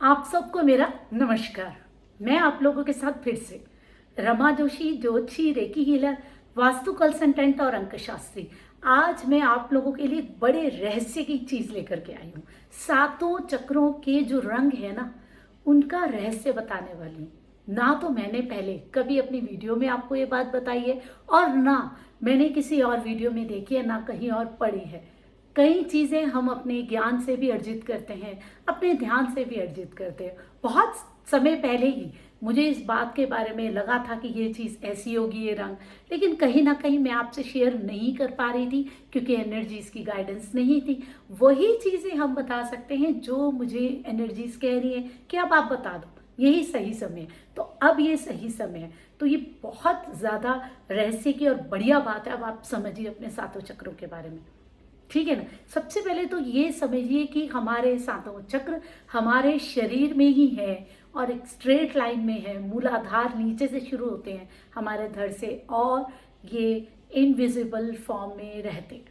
आप सबको मेरा नमस्कार। मैं आप लोगों के साथ फिर से रमा जोशी, ज्योतिषी, रेकी हीलर, वास्तु कंसल्टेंट और अंक शास्त्री। आज मैं आप लोगों के लिए बड़े रहस्य की चीज लेकर के आई हूँ। सातों चक्रों के जो रंग है ना, उनका रहस्य बताने वाली हूँ। ना तो मैंने पहले कभी अपनी वीडियो में आपको ये बात बताई है, और ना मैंने किसी और वीडियो में देखी है, ना कहीं और पढ़ी है। कई चीज़ें हम अपने ज्ञान से भी अर्जित करते हैं, अपने ध्यान से भी अर्जित करते हैं। बहुत समय पहले ही मुझे इस बात के बारे में लगा था कि ये चीज़ ऐसी होगी, ये रंग, लेकिन कहीं ना कहीं मैं आपसे शेयर नहीं कर पा रही थी क्योंकि एनर्जीज की गाइडेंस नहीं थी। वही चीज़ें हम बता सकते हैं जो मुझे एनर्जीज कह रही हैं कि अब आप बता दो, यही सही समय है। तो अब ये सही समय है। तो ये बहुत ज़्यादा रहस्य की और बढ़िया बात है। अब आप समझिए अपने सातों चक्रों के बारे में, ठीक है ना। सबसे पहले तो ये समझिए कि हमारे सातों चक्र हमारे शरीर में ही है और एक स्ट्रेट लाइन में है। मूलाधार नीचे से शुरू होते हैं हमारे धड़ से, और ये इनविजिबल फॉर्म में रहते हैं,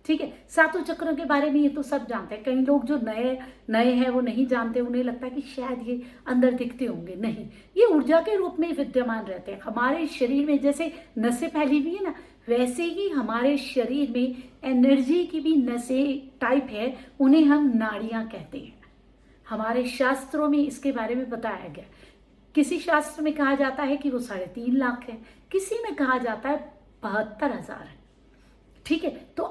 ठीक है। सातों चक्रों के बारे में ये तो सब जानते हैं। कई लोग जो नए नए हैं वो नहीं जानते, उन्हें लगता है कि शायद ये अंदर दिखते होंगे। नहीं, ये ऊर्जा के रूप में विद्यमान रहते हैं हमारे शरीर में। जैसे नसें फैली हुई है ना, वैसे ही हमारे शरीर में एनर्जी की भी नसें टाइप है, उन्हें हम नाड़ियां कहते हैं। हमारे शास्त्रों में इसके बारे में बताया गया। किसी शास्त्र में कहा जाता है कि वो 3.5 लाख है, किसी में कहा जाता है 72,000 है, ठीक है। तो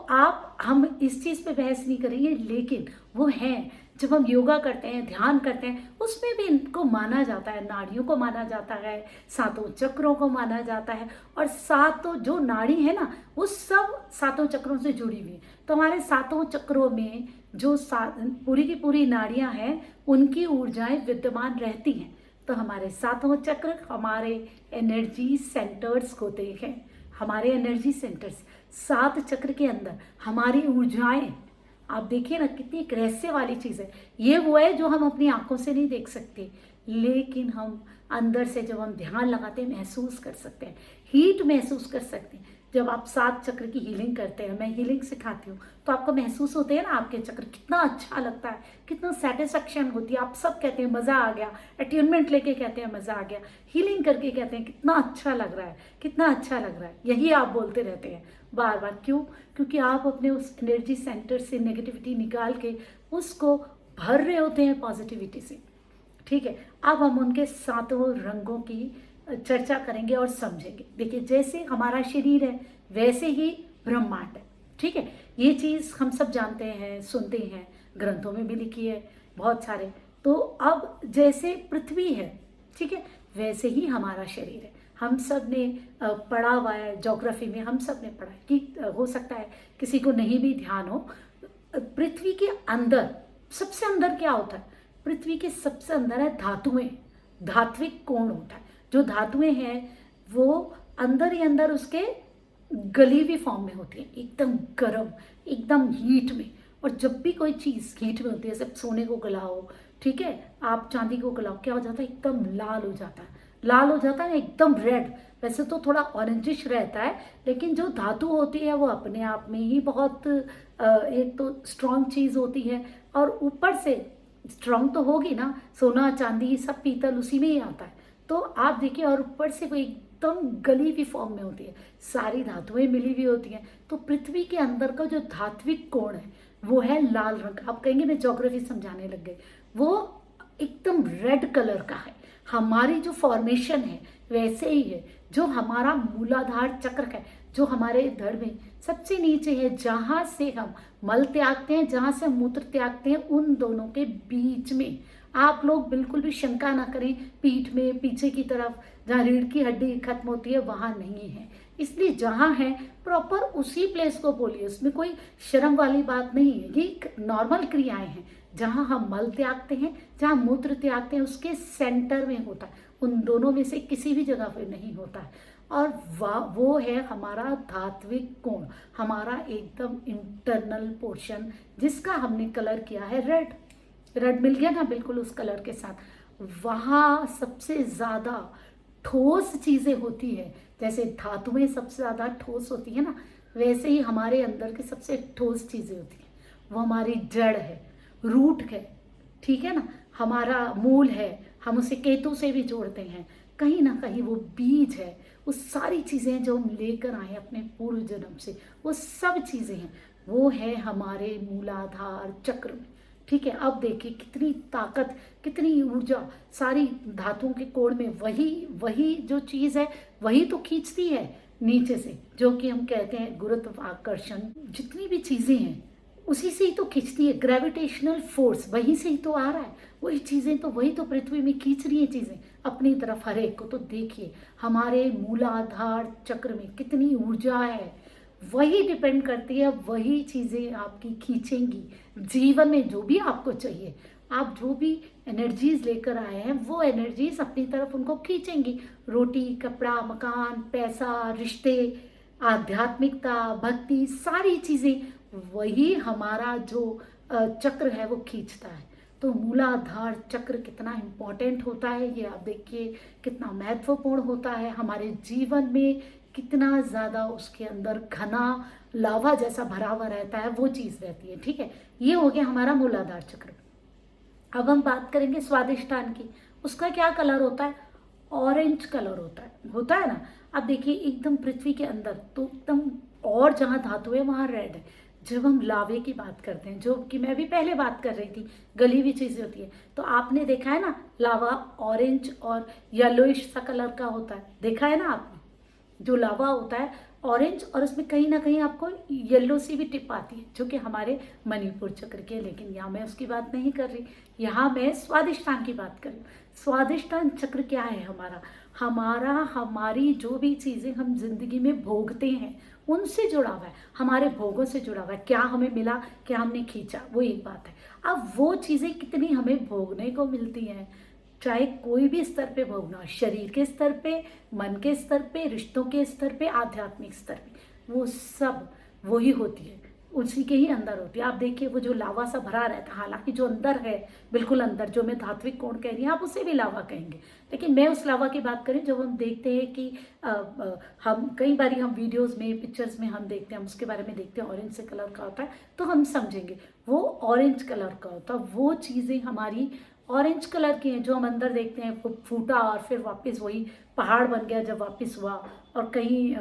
हम इस चीज पे बहस नहीं करेंगे, लेकिन वो है। जब हम योगा करते हैं, ध्यान करते हैं, उसमें भी इनको माना जाता है, नाड़ियों को माना जाता है, सातों चक्रों को माना जाता है। और सातों जो नाड़ी है ना, वो सब सातों चक्रों से जुड़ी हुई है। तो हमारे सातों चक्रों में जो पूरी की पूरी नाड़ियां हैं, उनकी ऊर्जाएं विद्यमान रहती हैं। तो हमारे सातों चक्र हमारे एनर्जी सेंटर्स होते हैं। हमारे एनर्जी सेंटर्स, 7 चक्र के अंदर हमारी ऊर्जाएं, आप देखिए ना, कितनी एक रहस्य वाली चीज है। ये वो है जो हम अपनी आंखों से नहीं देख सकते, लेकिन हम अंदर से जब हम ध्यान लगाते हैं महसूस कर सकते हैं, हीट महसूस कर सकते हैं। जब आप 7 चक्र की हीलिंग करते हैं, मैं हीलिंग सिखाती हूँ, तो आपको महसूस होते हैं ना आपके चक्र, कितना अच्छा लगता है, कितना सेटिस्फेक्शन होती है। आप सब कहते हैं मजा आ गया, अट्यूनमेंट लेके कहते हैं मजा आ गया, हीलिंग करके कहते हैं कितना अच्छा लग रहा है, कितना अच्छा लग रहा है। यही आप बोलते रहते हैं बार बार। क्यों? क्योंकि आप अपने उस एनर्जी सेंटर से नेगेटिविटी निकाल के उसको भर रहे होते हैं पॉजिटिविटी से, ठीक है। अब हम उनके सातों रंगों की चर्चा करेंगे और समझेंगे। देखिए, जैसे हमारा शरीर है वैसे ही ब्रह्मांड है, ठीक है। ये चीज हम सब जानते हैं, सुनते हैं, ग्रंथों में भी लिखी है बहुत सारे। तो अब जैसे पृथ्वी है, ठीक है, वैसे ही हमारा शरीर है। हम सब ने पढ़ा हुआ है, ज्योग्राफी में हम सब ने पढ़ा है कि हो सकता है किसी को नहीं भी ध्यान हो। पृथ्वी के अंदर सबसे अंदर क्या होता है? पृथ्वी के सबसे अंदर है धातुएं, धात्विक कोण होता है। जो धातुएं हैं वो अंदर ही अंदर उसके गली हुई फॉर्म में होती है, एकदम गर्म, एकदम हीट में। और जब भी कोई चीज हीट में होती है, जैसे सोने को गलाओ, ठीक है, आप चांदी को गलाओ, क्या हो जाता है? एकदम लाल हो जाता है, लाल हो जाता है, एकदम रेड। वैसे तो थोड़ा ऑरेंजिश रहता है, लेकिन जो धातु होती है वो अपने आप में ही बहुत एक तो स्ट्रांग चीज होती है, और ऊपर से स्ट्रांग तो होगी ना, सोना चांदी सब पीतल उसी में ही आता है। तो आप देखिए, और ऊपर से वो एकदम गली हुई फॉर्म में होती है, सारी धातुएं मिली हुई होती हैं। तो पृथ्वी के अंदर का जो धात्विक कोण है वो है लाल रंग। आप कहेंगे मैं ज्योग्राफी समझाने लग गई, वो एकदम रेड कलर का है। हमारी जो फॉर्मेशन है वैसे ही है। जो हमारा मूलाधार चक्र है, जो हमारे धड़ में सबसे नीचे है, जहां से हम मल त्यागते हैं, जहां से हम मूत्र त्यागते हैं, उन दोनों के बीच में आप लोग बिल्कुल भी शंका ना करें, पीठ में पीछे की तरफ जहाँ रीढ़ की हड्डी खत्म होती है वहां नहीं है। इसलिए जहां है प्रॉपर उसी प्लेस को बोलिए, उसमें कोई शर्म वाली बात नहीं है। ये नॉर्मल क्रियाएं हैं। जहां हम मल त्यागते हैं, जहां मूत्र त्यागते हैं, उसके सेंटर में होता है। उन दोनों में से किसी भी जगह पे नहीं होता है। और वो है हमारा धात्विक कोण, हमारा एकदम इंटरनल पोर्शन, जिसका हमने कलर किया है रेड। रेड मिल गया ना बिल्कुल उस कलर के साथ। वहां सबसे ज्यादा ठोस चीजें होती है। जैसे धातुएं सबसे ज्यादा ठोस होती है ना, वैसे ही हमारे अंदर की सबसे ठोस चीजें होती हैं। वो हमारी जड़ है, रूट है, ठीक है ना। हमारा मूल है, हम उसे केतु से भी जोड़ते हैं। कहीं ना कहीं वो बीज है, वो सारी चीज़ें जो हम लेकर आए हैं अपने पूर्व जन्म से, वो सब चीज़ें हैं, वो है हमारे मूलाधार चक्र में। ठीक है, अब देखिए कितनी ताकत, कितनी ऊर्जा सारी धातुओं के कोण में, वही वही जो चीज़ है वही तो खींचती है नीचे से, जो कि हम कहते हैं गुरुत्वाकर्षण। जितनी भी चीज़ें हैं उसी से ही तो खींचती है, ग्रेविटेशनल फोर्स वहीं से ही तो आ रहा है। वही चीज़ें तो, वही तो पृथ्वी में खींच रही हैं चीज़ें अपनी तरफ हर एक को। तो देखिए हमारे मूलाधार चक्र में कितनी ऊर्जा है, वही डिपेंड करती है, वही चीज़ें आपकी खींचेंगी जीवन में जो भी आपको चाहिए। आप जो भी एनर्जीज लेकर आए हैं वो एनर्जीज अपनी तरफ उनको खींचेंगी। रोटी, कपड़ा, मकान, पैसा, रिश्ते, आध्यात्मिकता, भक्ति, सारी चीज़ें वही हमारा जो चक्र है वो खींचता है। तो मूलाधार चक्र कितना इम्पोर्टेंट होता है ये आप देखिए, कितना महत्वपूर्ण होता है हमारे जीवन में, कितना ज़्यादा उसके अंदर घना लावा जैसा भरा हुआ रहता है, वो चीज़ रहती है। ठीक है, ये हो गया हमारा मूलाधार चक्र। अब हम बात करेंगे स्वादिष्टान की। उसका क्या कलर होता है? ऑरेंज कलर होता है ना। अब देखिए एकदम पृथ्वी के अंदर तो एकदम, और जहाँ धातु है वहाँ रेड है। जब हम लावे की बात करते हैं, जो कि मैं भी पहले बात कर रही थी, गली हुई चीज़ें होती है, तो आपने देखा है ना लावा ऑरेंज और येलोइश सा कलर का होता है, देखा है ना आपने? जो लावा होता है ऑरेंज, और उसमें कहीं ना कहीं आपको येलो सी भी टिप आती है, जो कि हमारे मणिपुर चक्र की है। लेकिन यहाँ मैं उसकी बात नहीं कर रही, यहाँ मैं स्वादिष्टान की बात कर रही हूँ। स्वादिष्टान चक्र क्या है हमारा हमारी जो भी चीज़ें हम जिंदगी में भोगते हैं उनसे जुड़ा हुआ है, हमारे भोगों से जुड़ा हुआ है। क्या हमें मिला, क्या हमने खींचा, वो एक बात है। अब वो चीज़ें कितनी हमें भोगने को मिलती हैं, चाहे कोई भी स्तर पे भोगना हो, शरीर के स्तर पे, मन के स्तर पे, रिश्तों के स्तर पे, आध्यात्मिक स्तर पे, वो सब वही होती है, उसी के ही अंदर होती है। आप देखिए वो जो लावा सा भरा रहता है, हालांकि जो अंदर है, बिल्कुल अंदर, जो मैं धात्विक कोण कह रही हूँ आप उसे भी लावा कहेंगे, लेकिन मैं उस लावा की बात करें जब हम देखते हैं कि हम कई बार हम वीडियोस में, पिक्चर्स में हम देखते हैं, हम उसके बारे में देखते हैं ऑरेंज से कलर का होता है, तो हम समझेंगे वो ऑरेंज कलर का होता है। वो चीज़ें हमारी ऑरेंज कलर की हैं जो हम अंदर देखते हैं, वो फूटा और फिर वापस वही पहाड़ बन गया जब वापस हुआ, और कहीं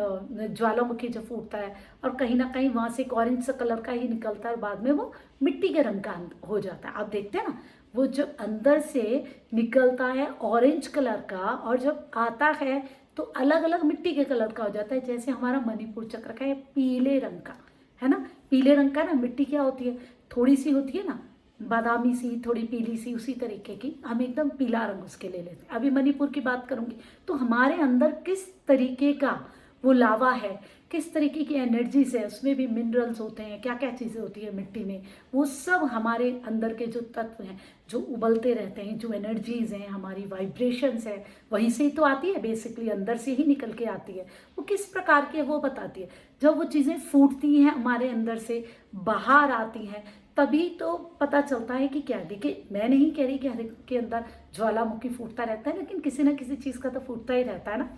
ज्वालामुखी जब फूटता है और कहीं ना कहीं वहाँ से एक ऑरेंज सा कलर का ही निकलता है और बाद में वो मिट्टी के रंग का हो जाता है। आप देखते हैं ना वो जो अंदर से निकलता है ऑरेंज कलर का, और जब आता है तो अलग अलग मिट्टी के कलर का हो जाता है। जैसे हमारा मणिपुर चक्र का है पीले रंग का, है ना, पीले रंग का ना। मिट्टी क्या होती है, थोड़ी सी होती है ना बादामी सी, थोड़ी पीली सी, उसी तरीके की हम एकदम पीला रंग उसके ले लेते हैं। अभी मणिपुर की बात करूंगी तो हमारे अंदर किस तरीके का वो लावा है, किस तरीके की एनर्जीज है, उसमें भी मिनरल्स होते हैं, क्या क्या चीज़ें होती है मिट्टी में, वो सब हमारे अंदर के जो तत्व हैं जो उबलते रहते हैं, जो एनर्जीज हैं, हमारी वाइब्रेशंस है, वहीं से ही तो आती है, बेसिकली अंदर से ही निकल के आती है। वो किस प्रकार की है वो बताती है। जब वो चीज़ें फूटती हैं हमारे अंदर से बाहर आती हैं, तभी तो पता चलता है कि क्या। देखिए मैं नहीं कह रही कि हर एक के अंदर ज्वालामुखी फूटता रहता है, लेकिन किसी ना किसी चीज़ का तो फूटता ही रहता है ना,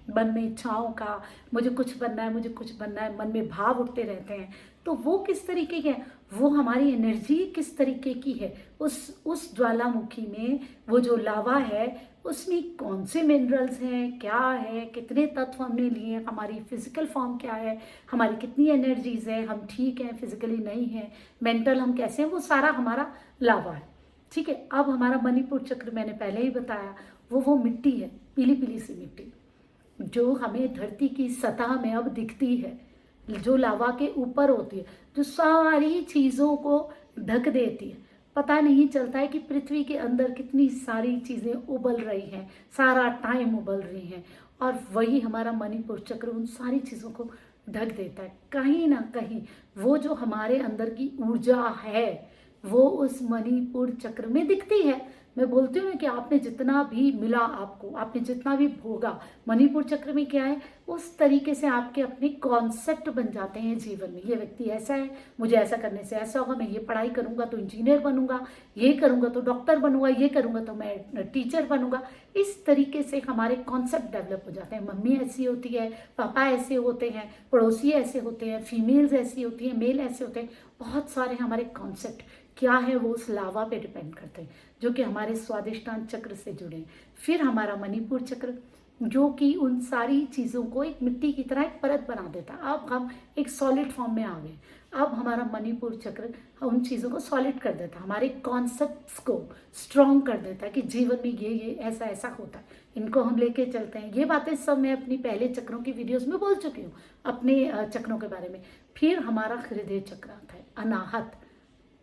मन में इच्छाओं का, मुझे कुछ बनना है, मुझे कुछ बनना है, मन में भाव उठते रहते हैं। तो वो किस तरीके के हैं, वो हमारी एनर्जी किस तरीके की है, उस ज्वालामुखी में वो जो लावा है उसमें कौन से मिनरल्स हैं, क्या है, कितने तत्व हमने लिए हैं, हमारी फिजिकल फॉर्म क्या है, हमारी कितनी एनर्जीज है, हम ठीक हैं फिजिकली, नहीं है मेंटल, हम कैसे हैं, वो सारा हमारा लावा है। ठीक है, अब हमारा मणिपुर चक्र मैंने पहले ही बताया, वो मिट्टी है, पीली पीली सी मिट्टी जो हमें धरती की सतह में अब दिखती है, जो लावा के ऊपर होती है, जो सारी चीज़ों को ढक देती है। पता नहीं चलता है कि पृथ्वी के अंदर कितनी सारी चीज़ें उबल रही हैं, सारा टाइम उबल रही हैं, और वही हमारा मणिपुर चक्र उन सारी चीज़ों को ढक देता है। कहीं ना कहीं वो जो हमारे अंदर की ऊर्जा है वो उस मणिपुर चक्र में दिखती है। मैं बोलती हूँ कि आपने जितना भी मिला, आपको आपने जितना भी भोगा, मणिपुर चक्र में क्या है, उस तरीके से आपके अपने कॉन्सेप्ट बन जाते हैं जीवन में। ये व्यक्ति ऐसा है, मुझे ऐसा करने से ऐसा होगा, मैं ये पढ़ाई करूंगा तो इंजीनियर बनूंगा, ये करूंगा तो डॉक्टर बनूंगा, ये करूंगा तो मैं टीचर बनूंगा। इस तरीके से हमारे कॉन्सेप्ट डेवलप हो जाते हैं। मम्मी ऐसी होती है, पापा ऐसे होते हैं, पड़ोसी ऐसे होते हैं, फीमेल्स ऐसी होती हैं, मेल ऐसे होते हैं। बहुत सारे हमारे कॉन्सेप्ट क्या है वो उस लावा पे डिपेंड करते हैं। जो कि हमारे स्वादिष्टान चक्र से जुड़े हैं। फिर हमारा मणिपुर चक्र, जो कि उन सारी चीज़ों को एक मिट्टी की तरह एक परत बना देता है। अब हम एक सॉलिड फॉर्म में आ गए। अब हमारा मणिपुर चक्र उन चीज़ों को सॉलिड कर देता है, हमारे कॉन्सेप्ट्स को स्ट्रॉन्ग कर देता है कि जीवन में ये ऐसा ऐसा होता है, इनको हम लेके चलते हैं। ये बातें सब मैं अपनी पहले चक्रों की वीडियोस में बोल चुकी हूँ, अपने चक्रों के बारे में। फिर हमारा हृदय चक्र आता है, अनाहत।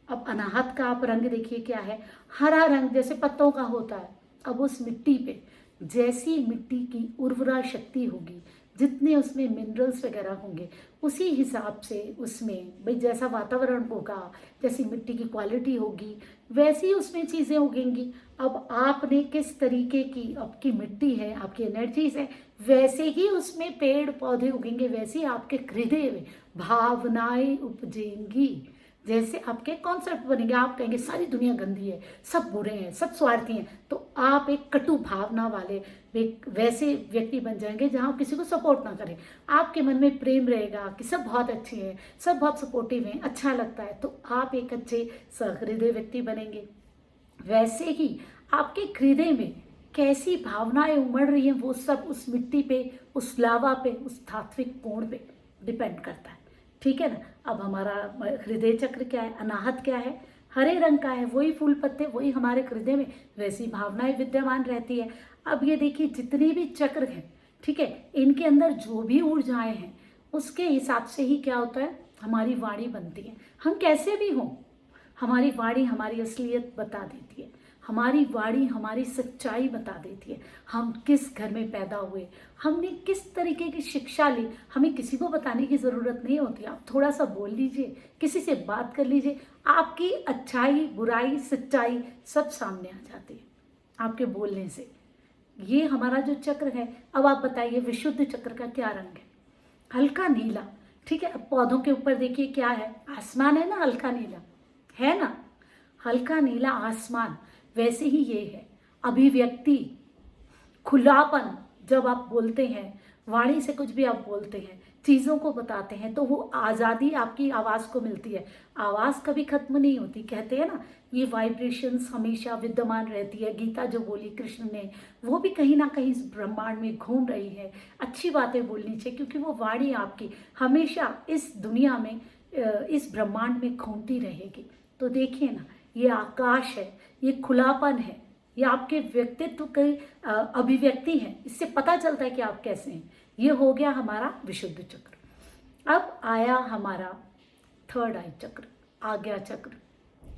अब अनाहत का आप रंग देखिए क्या है, हरा रंग जैसे पत्तों का होता है। अब उस मिट्टी पे जैसी मिट्टी की उर्वरा शक्ति होगी, जितने उसमें मिनरल्स वगैरह होंगे, उसी हिसाब से उसमें भाई जैसा वातावरण होगा, जैसी मिट्टी की क्वालिटी होगी, वैसी उसमें चीज़ें उगेंगी। अब आपने किस तरीके की आपकी मिट्टी है, आपकी एनर्जीज है, वैसे ही उसमें पेड़ पौधे उगेंगे, वैसे ही आपके हृदय में भावनाएं उपजेंगी, जैसे आपके कॉन्सेप्ट बनेंगे। आप कहेंगे सारी दुनिया गंदी है, सब बुरे हैं, सब स्वार्थी हैं, तो आप एक कटु भावना वाले वैसे व्यक्ति बन जाएंगे जहां किसी को सपोर्ट ना करें। आपके मन में प्रेम रहेगा कि सब बहुत अच्छे हैं, सब बहुत सपोर्टिव हैं, अच्छा लगता है, तो आप एक अच्छे सहृदय व्यक्ति बनेंगे। वैसे ही आपके हृदय में कैसी भावनाएं उमड़ रही हैं, वो सब उस मिट्टी पे, उस लावा पे, उस धात्विक कोण पे डिपेंड करता है। ठीक है ना। अब हमारा हृदय चक्र क्या है, अनाहत क्या है, हरे रंग का है, वही फूल पत्ते, वही हमारे हृदय में वैसी भावनाएं विद्यमान रहती है। अब ये देखिए जितने भी चक्र हैं, ठीक है, इनके अंदर जो भी ऊर्जाएं हैं, उसके हिसाब से ही क्या होता है, हमारी वाणी बनती है। हम कैसे भी हों, हमारी वाणी हमारी असलियत बता देती है, हमारी वाणी हमारी सच्चाई बता देती है। हम किस घर में पैदा हुए, हमने किस तरीके की शिक्षा ली, हमें किसी को बताने की ज़रूरत नहीं होती। आप थोड़ा सा बोल लीजिए, किसी से बात कर लीजिए, आपकी अच्छाई बुराई सच्चाई सब सामने आ जाती है आपके बोलने से। ये हमारा जो चक्र है। अब आप बताइए विशुद्ध चक्र का क्या रंग है, हल्का नीला। ठीक है। अब पौधों के ऊपर देखिए क्या है, आसमान है ना, हल्का नीला है ना, हल्का नीला आसमान, वैसे ही ये है अभिव्यक्ति, खुलापन। जब आप बोलते हैं, वाणी से कुछ भी आप बोलते हैं, चीज़ों को बताते हैं, तो वो आज़ादी आपकी आवाज़ को मिलती है। आवाज़ कभी खत्म नहीं होती, कहते हैं ना, ये वाइब्रेशंस हमेशा विद्यमान रहती है। गीता जो बोली कृष्ण ने, वो भी कहीं ना कहीं इस ब्रह्मांड में घूम रही है। अच्छी बातें बोलनी चाहिए, क्योंकि वो वाणी आपकी हमेशा इस दुनिया में, इस ब्रह्मांड में घूमती रहेगी। तो देखिए ना, ये आकाश है, ये खुलापन है, ये आपके व्यक्तित्व की अभिव्यक्ति है। इससे पता चलता है कि आप कैसे हैं। ये हो गया हमारा विशुद्ध चक्र। अब आया हमारा थर्ड आई चक्र, आज्ञा चक्र।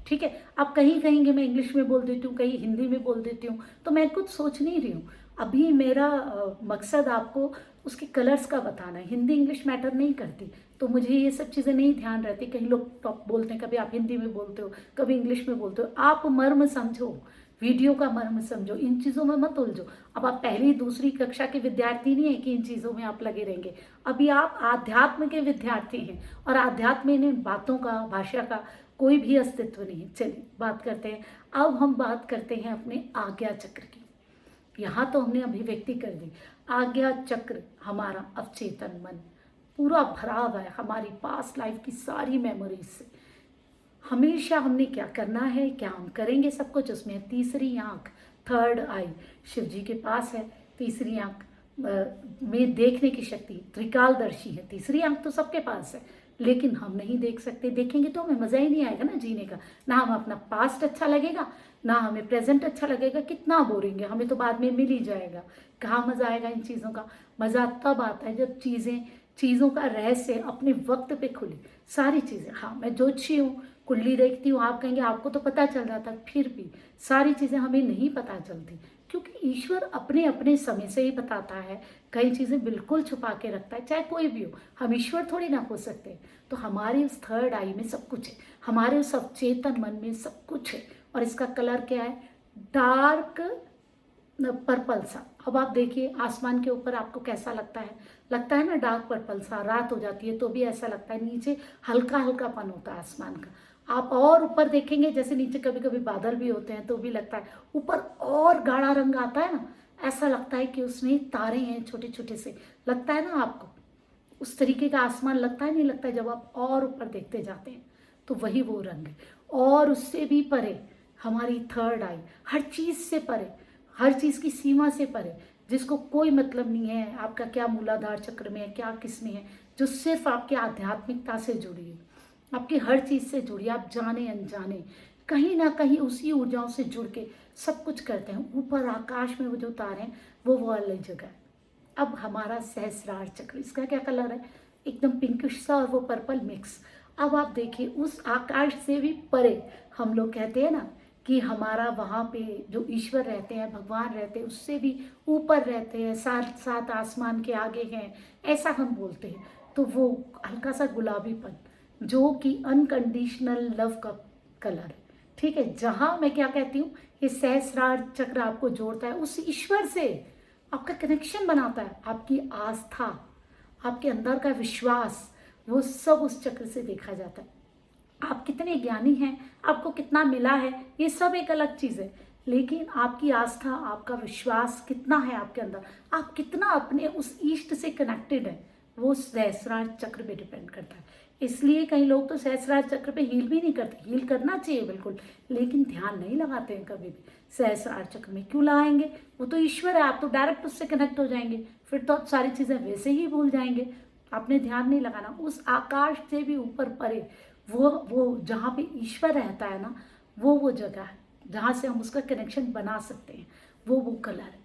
ठीक है। अब कहीं कहेंगे मैं इंग्लिश में बोल देती हूँ, कहीं हिंदी में बोल देती हूँ, तो मैं कुछ सोच नहीं रही हूँ। अभी मेरा मकसद आपको उसके कलर्स का बताना है। हिंदी इंग्लिश मैटर नहीं करती, तो मुझे ये सब चीज़ें नहीं ध्यान रहती। कहीं लोग टॉप बोलते हैं, कभी आप हिंदी में बोलते हो, कभी इंग्लिश में बोलते हो। आप मर्म समझो, वीडियो का मर्म समझो, इन चीज़ों में मत उलझो। अब आप पहली दूसरी कक्षा के विद्यार्थी नहीं है कि इन चीज़ों में आप लगे रहेंगे। अभी आप आध्यात्म के विद्यार्थी हैं, और आध्यात्म में इन बातों का, भाषा का कोई भी अस्तित्व नहीं है। चलिए बात करते हैं। अब हम बात करते हैं अपने आज्ञा चक्र की। यहाँ तो हमने अभिव्यक्ति कर दी। आज्ञा चक्र हमारा अवचेतन मन पूरा भरा हुआ है हमारी पास्ट लाइफ की सारी मेमोरीज से। हमेशा हमने क्या करना है, क्या हम करेंगे, सब कुछ उसमें। तीसरी आंख, थर्ड आई, शिव जी के पास है। तीसरी आंख में देखने की शक्ति, त्रिकालदर्शी है। तीसरी आंख तो सबके पास है, लेकिन हम नहीं देख सकते। देखेंगे तो हमें मज़ा ही नहीं आएगा ना जीने का। ना हम अपना पास्ट अच्छा लगेगा, ना हमें प्रेजेंट अच्छा लगेगा। कितना बोरेंगे, हमें तो बाद में मिल ही जाएगा। कहाँ मज़ा आएगा इन चीज़ों का। मज़ा तब आता है जब चीज़ों का रहस्य अपने वक्त पे खुले। सारी चीज़ें, हाँ मैं ज्योतिषी हूँ, कुंडली देखती हूँ, आप कहेंगे आपको तो पता चल जाता, फिर भी सारी चीज़ें हमें नहीं पता चलती, क्योंकि ईश्वर अपने अपने समय से ही बताता है। कई चीज़ें बिल्कुल छुपा के रखता है, चाहे कोई भी हो। हम ईश्वर थोड़ी ना हो सकते। तो हमारी उस थर्ड आई में सब कुछ है, हमारे उस अवचेतन मन में सब कुछ है। और इसका कलर क्या है, डार्क पर्पल सा। अब आप देखिए आसमान के ऊपर आपको कैसा लगता है ना, डार्क पर्पल सा। रात हो जाती है तो भी ऐसा लगता है, नीचे हल्का हल्कापन होता है आसमान का। आप और ऊपर देखेंगे, जैसे नीचे कभी कभी बादल भी होते हैं तो भी लगता है। ऊपर और गाढ़ा रंग आता है ना, ऐसा लगता है कि उसमें तारे हैं छोटे छोटे से। लगता है ना आपको उस तरीके का आसमान लगता है, नहीं लगता है जब आप और ऊपर देखते जाते हैं, तो वही वो रंग है। और उससे भी परे हमारी थर्ड आई, हर चीज़ से परे, हर चीज़ की सीमा से परे, जिसको कोई मतलब नहीं है आपका क्या मूलाधार चक्र में है, क्या किस में है, जो सिर्फ आपके आध्यात्मिकता से जुड़ी है, आपकी हर चीज़ से जुड़ी है। आप जाने अनजाने कहीं ना कहीं उसी ऊर्जाओं से जुड़ के सब कुछ करते हैं। ऊपर आकाश में वो जो तारे हैं वो अलग जगह है। अब हमारा सहस्रार चक्र, इसका क्या कलर है, एकदम पिंकिश सा और वो पर्पल मिक्स। अब आप देखिए उस आकाश से भी परे, हम लोग कहते हैं ना कि हमारा वहाँ पे जो ईश्वर रहते हैं, भगवान रहते हैं, उससे भी ऊपर रहते हैं, सात सात आसमान के आगे हैं, ऐसा हम बोलते हैं। तो वो हल्का सा गुलाबीपन जो कि अनकंडीशनल लव का कलर है, ठीक है। जहाँ मैं क्या कहती हूँ, ये सहस्रार चक्र आपको जोड़ता है उस ईश्वर से, आपका कनेक्शन बनाता है, आपकी आस्था, आपके अंदर का विश्वास, वो सब उस चक्र से देखा जाता है। आप कितने ज्ञानी हैं, आपको कितना मिला है, ये सब एक अलग चीज़ है, लेकिन आपकी आस्था, आपका विश्वास कितना है आपके अंदर, आप कितना अपने उस ईष्ट से कनेक्टेड है, वो सहस्रार चक्र पे डिपेंड करता है। इसलिए कई लोग तो सहस्रार चक्र पे हील भी नहीं करते, हील करना चाहिए बिल्कुल, लेकिन ध्यान नहीं लगाते हैं कभी भी। सहस्रार चक्र में क्यों लगाएंगे, वो तो ईश्वर है, आप तो डायरेक्ट उससे कनेक्ट हो जाएंगे, फिर तो आप सारी चीज़ें वैसे ही भूल जाएंगे। आपने ध्यान नहीं लगाना, उस आकाश से भी ऊपर परे वो जहाँ पे ईश्वर रहता है ना, वो जगह है जहाँ से हम उसका कनेक्शन बना सकते हैं, वो कलर है।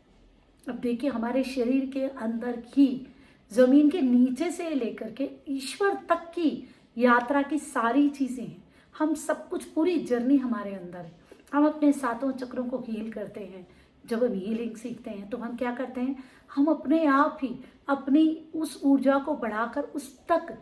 अब देखिए हमारे शरीर के अंदर ही जमीन के नीचे से लेकर के ईश्वर तक की यात्रा की सारी चीजें हैं, हम सब कुछ, पूरी जर्नी हमारे अंदर है। हम अपने सातों चक्रों को हील करते हैं। जब हम हीलिंग सीखते हैं तो हम क्या करते हैं, हम अपने आप ही अपनी उस ऊर्जा को बढ़ाकर उस तक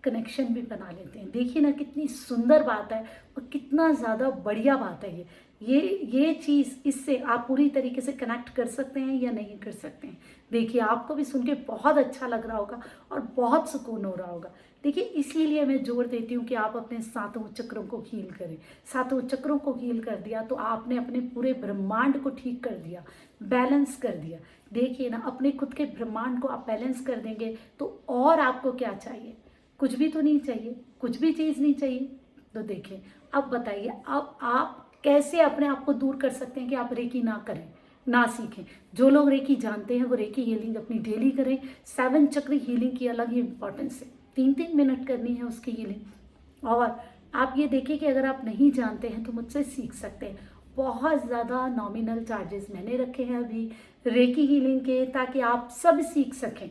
कनेक्शन भी बना लेते हैं। देखिए ना कितनी सुंदर बात है और कितना ज़्यादा बढ़िया बात है ये चीज़, इससे आप पूरी तरीके से कनेक्ट कर सकते हैं या नहीं कर सकते हैं। देखिए आपको भी सुन के बहुत अच्छा लग रहा होगा और बहुत सुकून हो रहा होगा। देखिए इसीलिए मैं जोर देती हूँ कि आप अपने सातों चक्रों को हील करें। सातों चक्रों को हील कर दिया तो आपने अपने पूरे ब्रह्मांड को ठीक कर दिया, बैलेंस कर दिया। देखिए ना, अपने खुद के ब्रह्मांड को आप बैलेंस कर देंगे तो और आपको क्या चाहिए, कुछ भी तो नहीं चाहिए, कुछ भी चीज़ नहीं चाहिए। तो देखिए अब बताइए, अब आप कैसे अपने आप को दूर कर सकते हैं कि आप रेकी ना करें, ना सीखें। जो लोग रेकी जानते हैं वो रेकी हीलिंग अपनी डेली करें। 7 चक्र हीलिंग की अलग ही इंपॉर्टेंस है, 3-3 मिनट करनी है उसकी हीलिंग। और आप ये देखिए कि अगर आप नहीं जानते हैं तो मुझसे सीख सकते हैं। बहुत ज़्यादा नॉमिनल चार्जेस मैंने रखे हैं अभी रेकी हीलिंग के, ताकि आप सब सीख सकें,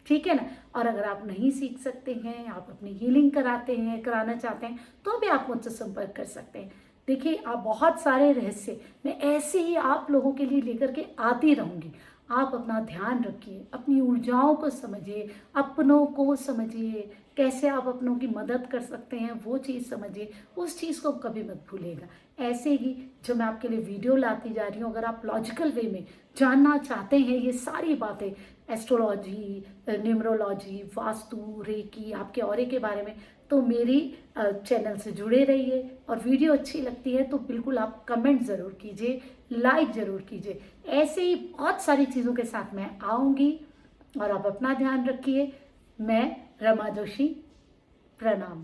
ठीक है ना। और अगर आप नहीं सीख सकते हैं, आप अपनी हीलिंग कराना चाहते हैं, तो भी आप मुझसे संपर्क कर सकते हैं। देखिए आप बहुत सारे रहस्य मैं ऐसे ही आप लोगों के लिए लेकर के आती रहूँगी। आप अपना ध्यान रखिए, अपनी ऊर्जाओं को समझिए, अपनों को समझिए, कैसे आप अपनों की मदद कर सकते हैं वो चीज़ समझिए, उस चीज़ को कभी मत भूलिएगा। ऐसे ही जो मैं आपके लिए वीडियो लाती जा रही हूँ, अगर आप लॉजिकल वे में जानना चाहते हैं ये सारी बातें, एस्ट्रोलॉजी, न्यूमरोलॉजी, वास्तु, रेकी, आपके ऑरे के बारे में, तो मेरी चैनल से जुड़े रहिए। और वीडियो अच्छी लगती है तो बिल्कुल आप कमेंट ज़रूर कीजिए, लाइक ज़रूर कीजिए। ऐसे ही बहुत सारी चीज़ों के साथ मैं आऊँगी और आप अपना ध्यान रखिए। मैं रमा जोशी, प्रणाम।